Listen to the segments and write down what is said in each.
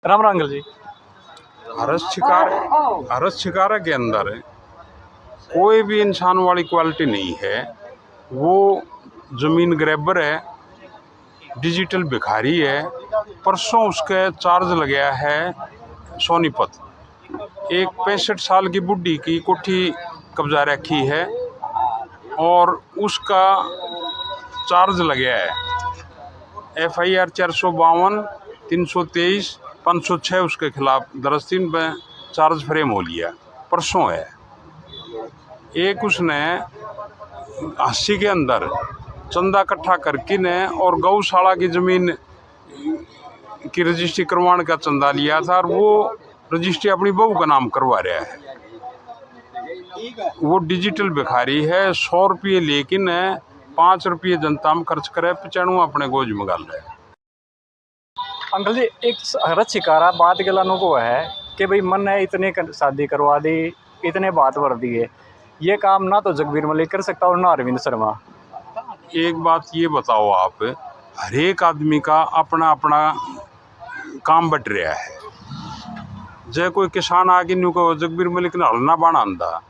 Ram Ram uncle जी। हरस शिकारा के अंदर कोई भी इंसान वाली क्वालिटी नहीं है। वो जमीन ग्रैबर है, डिजिटल भिखारी है। परसों उसके चार्ज लग गया है सोनीपत। एक 65 साल की बुढ़ी की कोठी कब्जा रखी है और उसका चार्ज लग गया है। FIR 452, 323, 506 उसके खिलाफ दरज 3 पे चार्ज फ्रेम हो लिया। परसों है। एक उसने अस्सी के अंदर चंदा इकट्ठा करके ने और गौशाला की जमीन की रजिस्ट्री करवाने का चंदा लिया था और वो रजिस्ट्री अपनी बहू का नाम करवा रहा है। वो डिजिटल भिखारी है। 100 रुपये लेकिन 5 रुपये जनता में खर्च करे, 95 अपने गोज में गाल रहे। अंकल जी, एक हरस शिकारा बात गलानों को है कि भाई मन है इतने शादी करवा दी, इतने बात भर दिए। ये काम ना तो जगबीर मलिक कर सकता और ना अरविंद शर्मा। एक बात ये बताओ आप, हर एक आदमी का अपना अपना काम बट रहा है। जय कोई किसान आगे न्यू को जगबीर मलिक ने हलना बाना आंदा।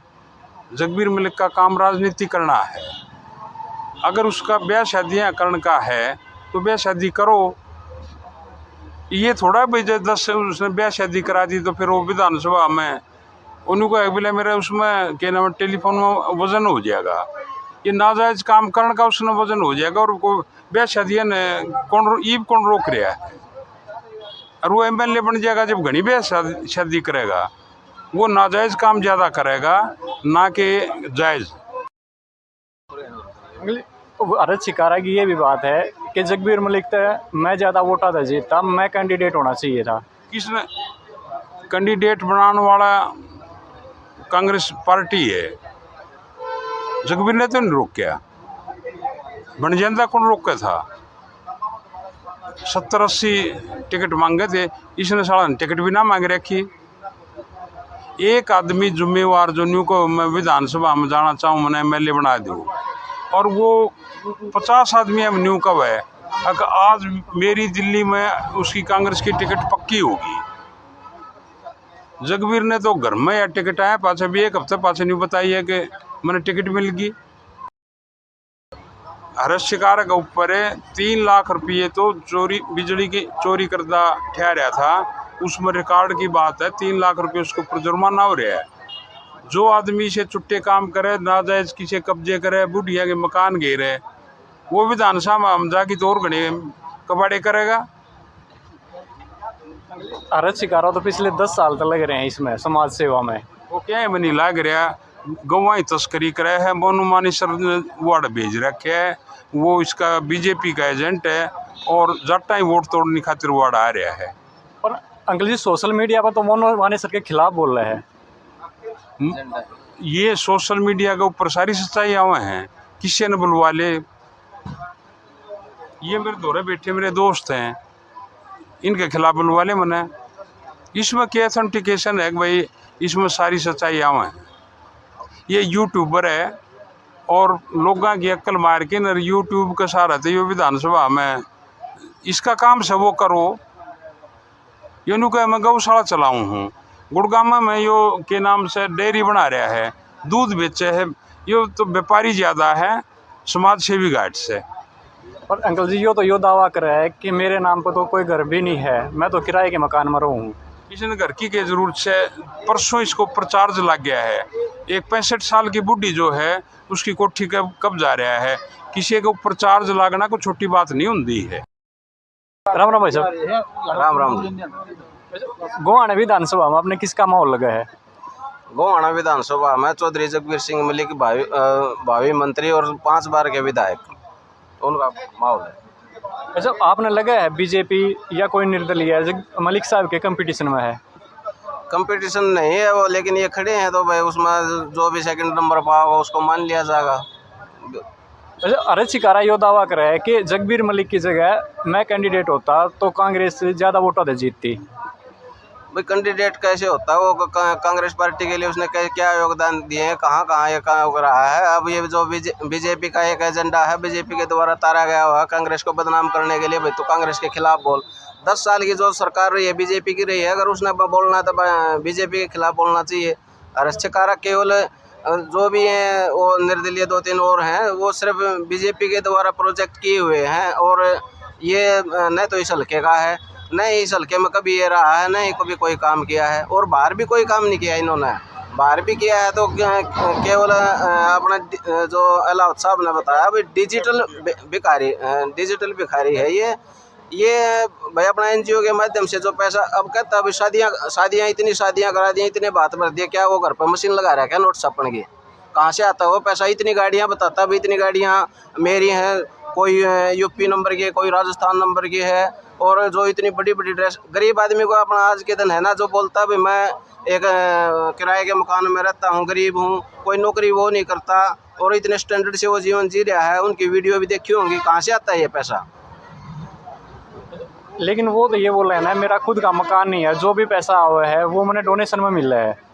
जगबीर मलिक का काम राजनीति करना है। अगर उसका ब्याह शादियाँ करने का है तो ब्याह शादी करो। ये थोड़ा भाई जब 10 से उसने ब्याह शादी करा दी तो फिर वो विधानसभा में उनको बोले मेरे उसमें क्या नाम टेलीफोन में वजन हो जाएगा। ये नाजायज काम करने का उसने वजन हो जाएगा। और ब्याह शादियाँ ने कौन रोक रहा है। और वो MLA बन जाएगा जब घनी ब्याह शादी करेगा। वो नाजायज काम ज़्यादा करेगा ना कि जायज़। हरस शिकारा की ये भी बात है कि जगबीर मलिक तो मैं ज़्यादा वोटा था जीतता, मैं कैंडिडेट होना चाहिए था। किसने कैंडिडेट बनाने वाला कांग्रेस पार्टी है। जगबीर ने तो नहीं रोका। बन जाता कौन रोका था। 70-80 टिकट मांगे थे, इसने साला टिकट भी ना मांग रखी। एक आदमी जिम्मेवार जो न्यू को मैं विधानसभा में जाना चाहूँ, मैंने MLA बना दूँ और वो 50 आदमी अब न्यू कब है। अगर आज मेरी दिल्ली में उसकी कांग्रेस की टिकट पक्की होगी। जगबीर ने तो घर में या टिकट आया पाछे भी एक हफ्ते पाछे नहीं बताई है कि मैंने टिकट मिल गई। हरस शिकारा के ऊपर 3 लाख रुपये तो चोरी, बिजली की चोरी करदा ठहराया था। उसमें रिकॉर्ड की बात है। 3 लाख रुपये उसके ऊपर जुर्माना हो रहा है। जो आदमी से चुट्टे काम करे, नाजायज किसी कब्जे करे, बुढ़िया के मकान घेरे, वो विधानसभा में हमजा की तौर घने कबाड़े करेगा। हरस शिकारा तो पिछले 10 साल तक लग रहे हैं इसमें समाज सेवा में। वो क्या है नहीं लाग रहा। गवाही तस्करी करे है। मोनुमानी सर वार्ड भेज रखे है। वो इसका BJP का एजेंट है और जट्टा ही वोट तोड़ने खातिर वार्ड आ रहा है। पर अंकल जी, सोशल मीडिया पर तो मोनू वानी सर के खिलाफ बोल रहे हैं। ये सोशल मीडिया के ऊपर सारी सच्चाई आवे हैं। किसी ने बुलवा ले। ये मेरे दौरे बैठे मेरे दोस्त हैं, इनके खिलाफ बुलवा ले मैंने। इसमें क्या ऑथेंटिकेशन है कि भाई इसमें सारी सच्चाई आवे हैं। ये यूट्यूबर है और लोगों की अक्ल मार के न यूट्यूब के सहारे थे ये विधानसभा में इसका काम से वो करो। ये नु कह मैं गौशाला चलाऊँ हूँ। गुड़गामा में यो के नाम से डेयरी बना रहा है, दूध बेचे है। ये तो व्यापारी ज़्यादा है समाज सेवी घाट से। और अंकल जी, यो दावा कर रहा है कि मेरे नाम पर तो कोई घर भी नहीं है, मैं तो किराए के मकान में रहूँ। किसी घर की जरूरत से परसों इसको ऊपर चार्ज लग गया है। एक 65 साल की बुढ़ी जो है उसकी कोठी कब जा रहा है। किसी के ऊपर चार्ज लगना कोई छोटी बात नहीं होती है। राम राम भाई साहब। राम राम। गोहाना विधानसभा में आपने किसका माहौल लगा है? गोहाना विधानसभा में चौधरी जगबीर सिंह मलिक भावी मंत्री और 5 बार के विधायक, उनका माहौल है। अच्छा, आपने लगा है BJP या कोई निर्दलीय मलिक साहब के कंपटीशन में है? कंपटीशन नहीं है वो, लेकिन ये खड़े हैं तो भाई उसमें जो भी सेकंड नंबर पाओगा उसको मान लिया जाएगा। अच्छा, हरस शिकारा यो दावा कर रहा है कि जगबीर मलिक की जगह मैं कैंडिडेट होता तो कांग्रेस ज़्यादा वोटों से जीतती। भाई कैंडिडेट कैसे होता है वो? कांग्रेस पार्टी के लिए उसने क्या योगदान दिए हैं, कहाँ ये कहाँ हो रहा है। अब ये जो BJP का एक एजेंडा है, BJP के द्वारा तारा गया हुआ कांग्रेस को बदनाम करने के लिए। भाई तो कांग्रेस के खिलाफ बोल, 10 साल की जो सरकार रही है बीजेपी की रही है, अगर उसने बोलना तो बीजेपी के खिलाफ बोलना चाहिए। और छिकारा केवल जो भी हैं वो निर्दलीय 2-3 और हैं, वो सिर्फ बीजेपी के द्वारा प्रोजेक्ट किए हुए हैं। और ये न तो इस हल्के का है, न इस हल्के में कभी ये रहा है, न ही कभी कोई काम किया है। और बाहर भी कोई काम नहीं किया इन्होंने। बाहर भी किया है तो केवल अपना जो अलाउद्दीन साहब ने बताया भाई डिजिटल भिखारी है ये भाई अपना एनजीओ के माध्यम से जो पैसा अब कहता है शादियाँ इतनी शादियाँ करा दी, इतने बात भर दिए, क्या वो घर पर मशीन लगा रहा है क्या नोट छापने की? कहाँ से आता है वो पैसा? इतनी गाड़ियाँ बताता भी, इतनी गाड़ियाँ मेरी हैं, कोई यूपी नंबर की है, कोई राजस्थान नंबर की है। और जो इतनी बड़ी बड़ी ड्रेस, गरीब आदमी को अपना आज के दिन है ना जो बोलता है मैं एक किराए के मकान में रहता हूँ, गरीब हूँ, कोई नौकरी वो नहीं करता और इतने स्टैंडर्ड से वो जीवन जी रहा है, उनकी वीडियो भी देखी होंगी। कहाँ से आता है ये पैसा? लेकिन वो तो ये बोल रहे हैं ना, मेरा खुद का मकान नहीं है, जो भी पैसा आया है वो मैंने डोनेशन में मिल रहा है।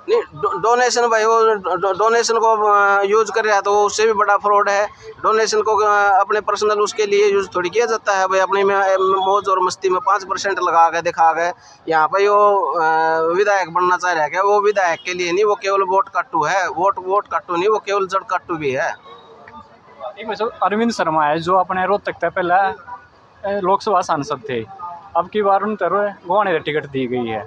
नहीं, डोनेशन भाई वो डोनेशन को यूज कर रहा है तो उससे भी बड़ा फ्रॉड है। डोनेशन को अपने पर्सनल उसके लिए यूज थोड़ी किया जाता है भाई, अपनी मौज और मस्ती में 5% लगा के दिखा गए। यहाँ पर वो विधायक बनना चाह रहा है क्या? वो विधायक के लिए नहीं, वो केवल वोट कट्टू है। वोट कट्टू नहीं, वो केवल जड़ कट्टू भी है। एक वैसे अरविंद शर्मा है जो अपने रोहतक तक पहले लोकसभा सांसद थे, अब की बार उन तरह गोवाने टिकट दी गई है।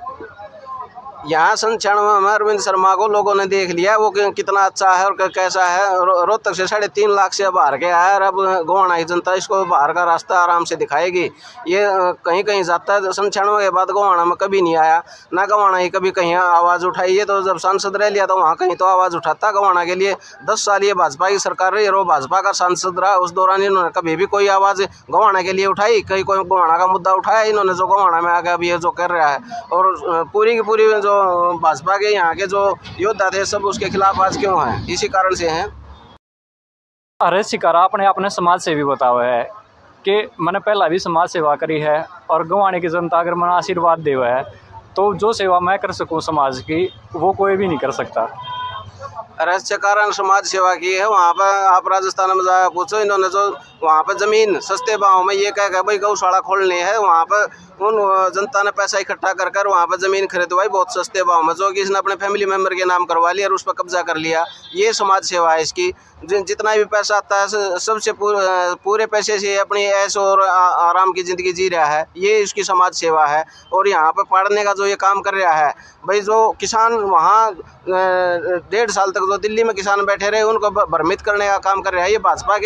यहाँ सन 96 में अरविंद शर्मा को लोगों ने देख लिया वो कितना अच्छा है और कैसा है। रोहतक से 3.5 लाख से बाहर के आया और अब गोवाना की जनता इसको बाहर का रास्ता आराम से दिखाएगी। ये कहीं कहीं जाता है। सन 96 के बाद गोवाना में कभी नहीं आया, ना गोवाना ही कभी कहीं आवाज़ उठाई है। तो जब सांसद रह लिया तो वहाँ कहीं तो आवाज़ उठाता गोवाना के लिए। 10 साल ये भाजपा की सरकार रही और वो भाजपा का सांसद रहा, उस दौरान इन्होंने कभी भी कोई आवाज़ गोवाना के लिए उठाई? कहीं कोई गोवाना का मुद्दा उठाया इन्होंने जो गोवाना में आके अब ये जो कर रहा है? और पूरी की पूरी जो भाजपा के यहाँ के जो योद्धा थे सब उसके खिलाफ आज क्यों हैं? इसी कारण से हैं। अरे शिकारा अपने समाज सेवी बतावा है कि मैंने पहला भी समाज सेवा करी है और गंवाने की जनता अगर मैंने आशीर्वाद देवा है तो जो सेवा मैं कर सकूं समाज की वो कोई भी नहीं कर सकता। रहस्य कारण समाज सेवा की है। वहाँ पर आप राजस्थान में जाकर पूछो, इन्होंने जो वहाँ पर ज़मीन सस्ते भाव में ये कह भाई गौशाला खोलनी है, वहाँ पर उन जनता ने पैसा इकट्ठा कर वहाँ पर ज़मीन खरीदवाई बहुत सस्ते भाव में, जो कि इसने अपने फैमिली मेम्बर के नाम करवा लिया और उस पर कब्जा कर लिया। ये समाज सेवा है इसकी। जितना भी पैसा आता है सबसे पूरे पैसे से अपनी ऐश और आराम की ज़िंदगी जी रहा है, ये इसकी समाज सेवा है। और यहाँ पर पढ़ने का जो ये काम कर रहा है भाई, जो किसान वहाँ 1.5 साल तक जो दिल्ली में किसान बैठे रहे उनको भ्रमित करने का काम कर रहा है, ये भाजपा के